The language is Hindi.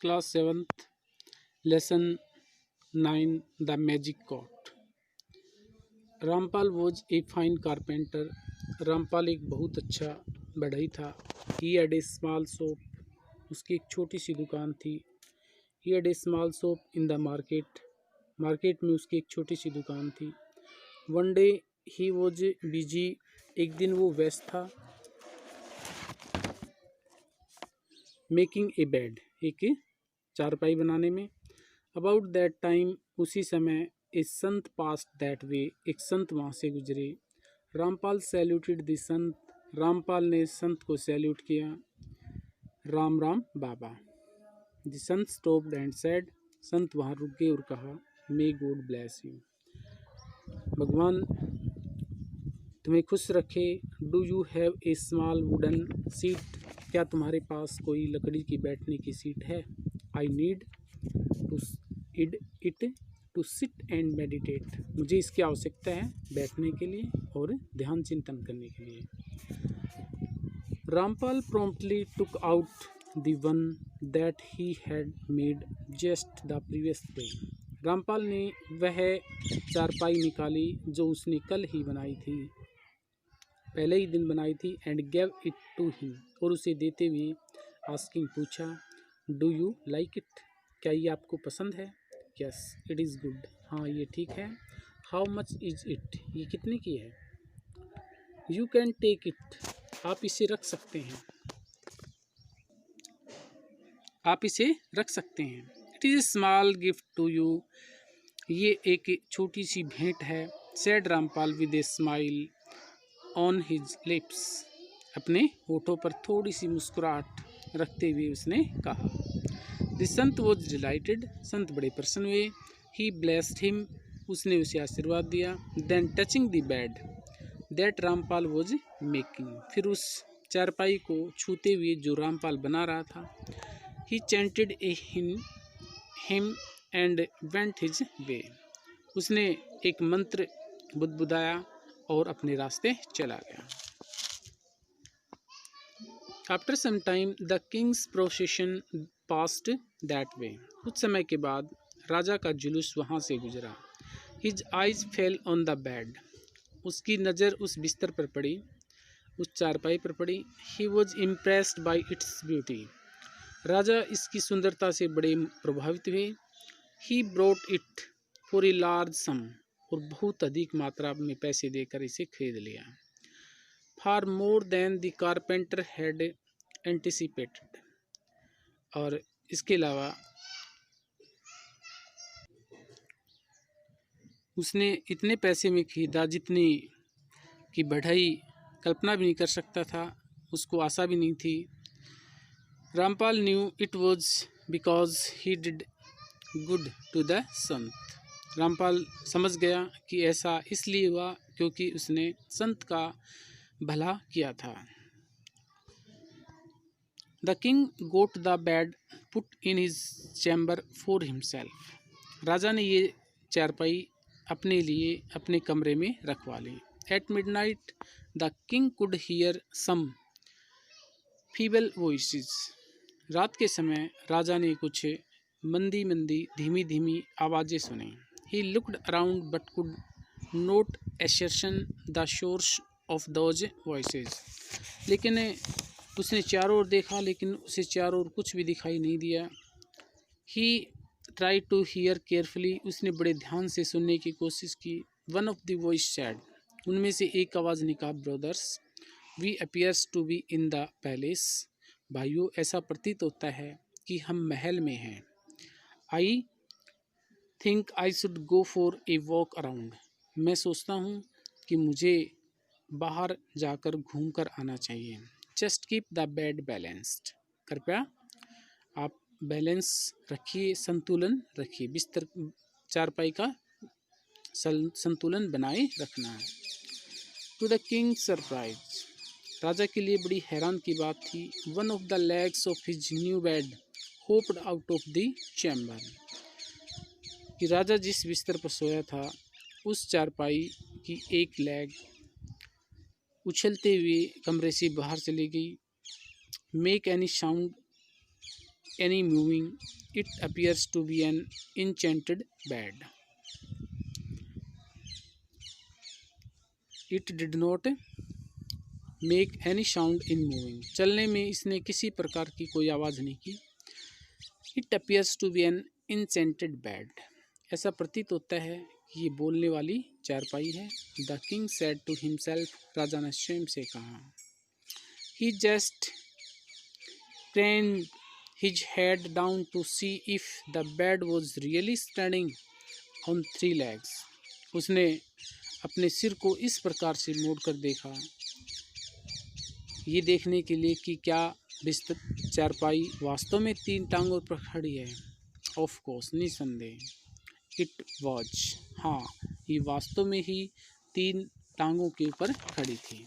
Class 7th, Lesson 9, The Magic Cot. Rampal was a fine carpenter. Rampal एक बहुत अच्छा बढ़ई था. He had a small shop. उसकी एक छोटी सी दुकान थी. He had a small shop in the market. Market में उसकी एक छोटी सी दुकान थी. One day he was busy. एक दिन वो व्यस्त था. मेकिंग ए बेड, एक चारपाई बनाने में. अबाउट दैट टाइम, उसी समय, ए संत पास्ट दैट वे, एक संत वहाँ से गुजरे. Rampal saluted the sant. रामपाल ने संत को सैल्यूट किया. राम राम बाबा. The Sant stopped and said. संत वहाँ रुक गए और कहा, मे गॉड ब्लेस यू. भगवान तुम्हें खुश रखे. Do you have a small wooden seat. क्या तुम्हारे पास कोई लकड़ी की बैठने की सीट है? I need it to sit and meditate. मुझे इसकी आवश्यकता है बैठने के लिए और ध्यान चिंतन करने के लिए. Rampal promptly took out the one that he had made just the previous day. Rampal ने वह चारपाई निकाली जो उसने कल ही बनाई थी, पहले ही दिन बनाई थी. And gave it to him, और उसे देते हुए आस्किंग, पूछा, डू यू लाइक इट. क्या ये आपको पसंद है? Yes it is good. हाँ ये ठीक है. How much is it. ये कितने की है? You can take it. आप इसे रख सकते हैं. आप इसे रख सकते हैं. It is a small gift to you. ये एक छोटी सी भेंट है. Said Rampal with a smile on his lips. अपने होठों पर थोड़ी सी मुस्कुराहट रखते हुए उसने कहा. The Sant was dilated. संत बड़े प्रसन्न हुए. He blessed him. उसने उसे आशीर्वाद दिया. Then touching the bed that Rampal was making. फिर उस चारपाई को छूते हुए जो रामपाल बना रहा था, he chanted a hymn and went his way. उसने एक मंत्र बुदबुदाया और अपने रास्ते चला गया. After some time the king's procession passed that way. कुछ समय के बाद राजा का जुलूस वहाँ से गुजरा. His eyes fell on the bed. उसकी नज़र उस बिस्तर पर पड़ी, उस चारपाई पर पड़ी. He was impressed by its beauty. राजा इसकी सुंदरता से बड़े प्रभावित हुए. He brought it for a large sum. और बहुत अधिक मात्रा में पैसे देकर इसे खरीद लिया. Far more than the carpenter had anticipated. और इसके अलावा उसने इतने पैसे में खरीदा जितनी की बढ़ई कल्पना भी नहीं कर सकता था, उसको आशा भी नहीं थी. Rampal knew it was because he did good to the sant. Rampal समझ गया कि ऐसा इसलिए हुआ क्योंकि उसने संत का भला किया था. The king got the bed put in his chamber for himself. राजा ने ये चारपाई अपने लिए अपने कमरे में रखवा ली. At midnight the king could hear some feeble voices. रात के समय राजा ने कुछ मंदी धीमी धीमी आवाज़ें सुनी. He looked around but could not ascertain the source of those voices. लेकिन उसने चारों ओर देखा, लेकिन उसे चारों ओर कुछ भी दिखाई नहीं दिया. He tried to hear carefully. उसने बड़े ध्यान से सुनने की कोशिश की. One of the voice said. उनमें से एक आवाज़ ने कहा, Brothers, we appears to be in the palace. भाइयों, ऐसा प्रतीत होता है कि हम महल में हैं. I think I should go for a walk around. मैं सोचता हूँ कि मुझे बाहर जाकर घूम कर आना चाहिए. Just keep the bed balanced. कृपया आप बैलेंस रखिए, संतुलन रखिए. बिस्तर चारपाई का संतुलन बनाए रखना. To the king's surprise. राजा के लिए बड़ी हैरान की बात थी. One of the legs of his new bed hopped out of the chamber. कि राजा जिस बिस्तर पर सोया था, उस चारपाई की एक लेग उछलते हुए कमरे से बाहर चली गई. Make any sound any moving. It appears to be an enchanted bed. It did not make any sound in moving. चलने में इसने किसी प्रकार की कोई आवाज़ नहीं की. It appears to be an enchanted bed. ऐसा प्रतीत होता है कि ये बोलने वाली चारपाई है. The king said to himself. राजा ने स्वयं से कहा. He just craned his head down to see if the bed was really standing on 3 legs. उसने अपने सिर को इस प्रकार से मोड़कर देखा, ये देखने के लिए कि क्या बिस्तर चारपाई वास्तव में 3 टांगों पर खड़ी है. ऑफ कोर्स, निसंदेह. इट वॉज, हाँ, ये वास्तव में ही 3 टांगों के ऊपर खड़ी थी.